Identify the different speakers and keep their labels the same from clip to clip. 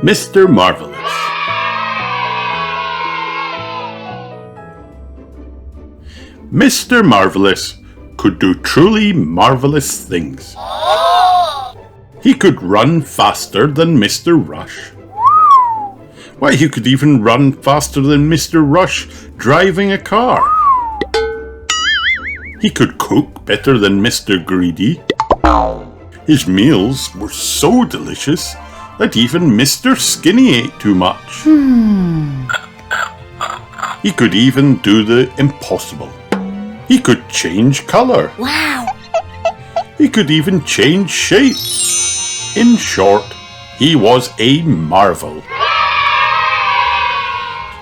Speaker 1: Mr. Marvelous. Mr. Marvelous could do truly marvelous things. He could run faster than Mr. Rush. Why, he could even run faster than Mr. Rush driving a car. He could cook better than Mr. Greedy. His meals were so delicious that even Mr. Skinny ate too much. He could even do the impossible. He could change colour.
Speaker 2: Wow!
Speaker 1: He could even change shape. In short, he was a marvel.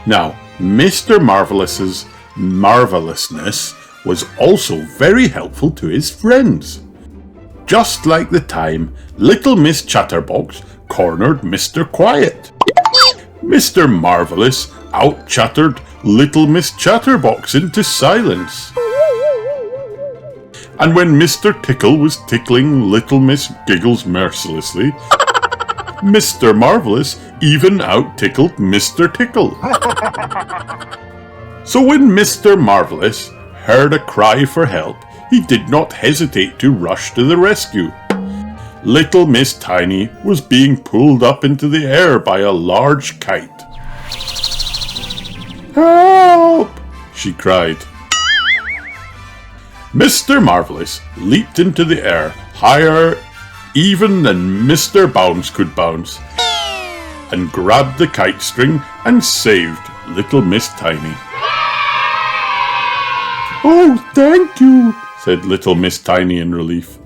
Speaker 1: Now, Mr. Marvelous's marvelousness was also very helpful to his friends. Just like the time Little Miss Chatterbox cornered Mr. Quiet. Mr. Marvelous out-chattered Little Miss Chatterbox into silence. And when Mr. Tickle was tickling Little Miss Giggles mercilessly, Mr. Marvelous even out-tickled Mr. Tickle. So when Mr. Marvelous heard a cry for help, he did not hesitate to rush to the rescue. Little Miss Tiny was being pulled up into the air by a large kite. "Help!" she cried. Mr. Marvelous leaped into the air, higher even than Mr. Bounce could bounce, and grabbed the kite string and saved Little Miss Tiny. "Oh, thank you," said Little Miss Tiny in relief.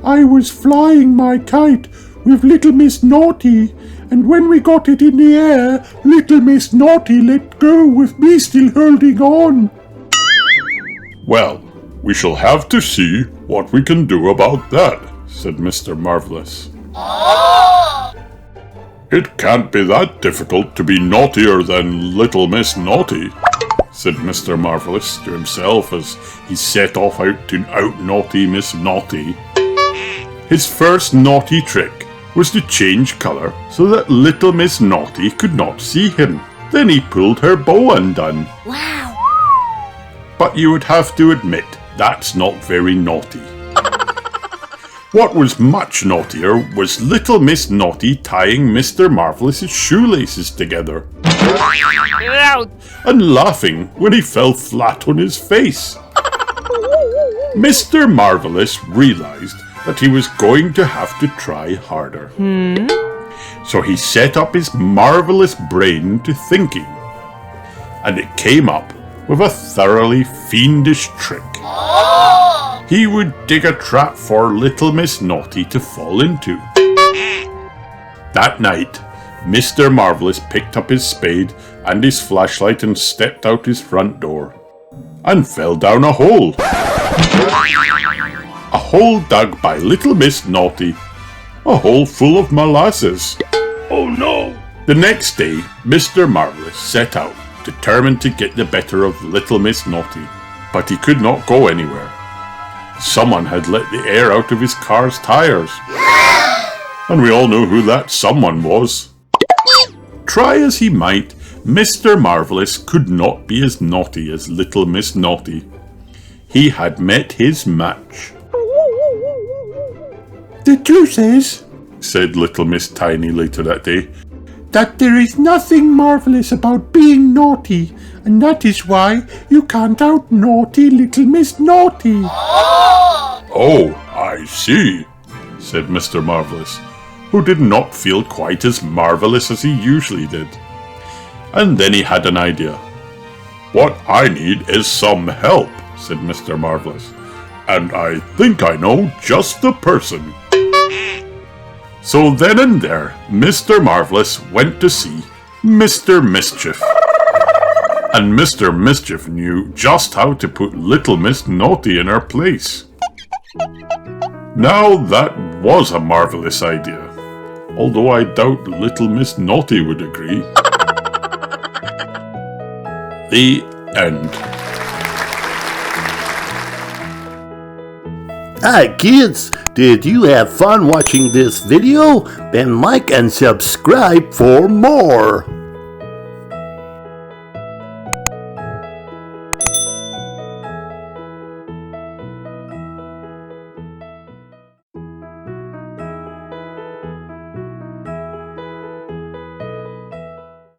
Speaker 1: "I was flying my kite with Little Miss Naughty, and when we got it in the air, Little Miss Naughty let go with me still holding on." "Well, we shall have to see what we can do about that," said Mr. Marvelous. "It can't be that difficult to be naughtier than Little Miss Naughty," said Mr. Marvelous to himself as he set off out to out-naughty Miss Naughty. His first naughty trick was to change colour so that Little Miss Naughty could not see him. Then he pulled her bow undone.
Speaker 2: Wow!
Speaker 1: But you would have to admit, that's not very naughty. What was much naughtier was Little Miss Naughty tying Mr. Marvelous's shoelaces together and laughing when he fell flat on his face. Mr. Marvelous realised that he was going to have to try harder. So he set up his marvellous brain to thinking, and it came up with a thoroughly fiendish trick. He would dig a trap for Little Miss Naughty to fall into. That night, Mr. Marvelous picked up his spade and his flashlight and stepped out his front door and fell down a hole. A hole dug by Little Miss Naughty. A hole full of molasses. Oh no! The next day, Mr. Marvelous set out, determined to get the better of Little Miss Naughty, but he could not go anywhere. Someone had let the air out of his car's tires. And we all know who that someone was. Try as he might, Mr. Marvelous could not be as naughty as Little Miss Naughty. He had met his match. "The truth is," said Little Miss Tiny later that day, "that there is nothing marvellous about being naughty, and that is why you can't out-naughty Little Miss Naughty." "Oh, I see," said Mr. Marvelous, who did not feel quite as marvellous as he usually did. And then he had an idea. "What I need is some help," said Mr. Marvelous, "and I think I know just the person." So then and there, Mr. Marvelous went to see Mr. Mischief. And Mr. Mischief knew just how to put Little Miss Naughty in her place. Now that was a marvellous idea, although I doubt Little Miss Naughty would agree. The end.
Speaker 2: Hi kids, did you have fun watching this video? Then like and subscribe for more.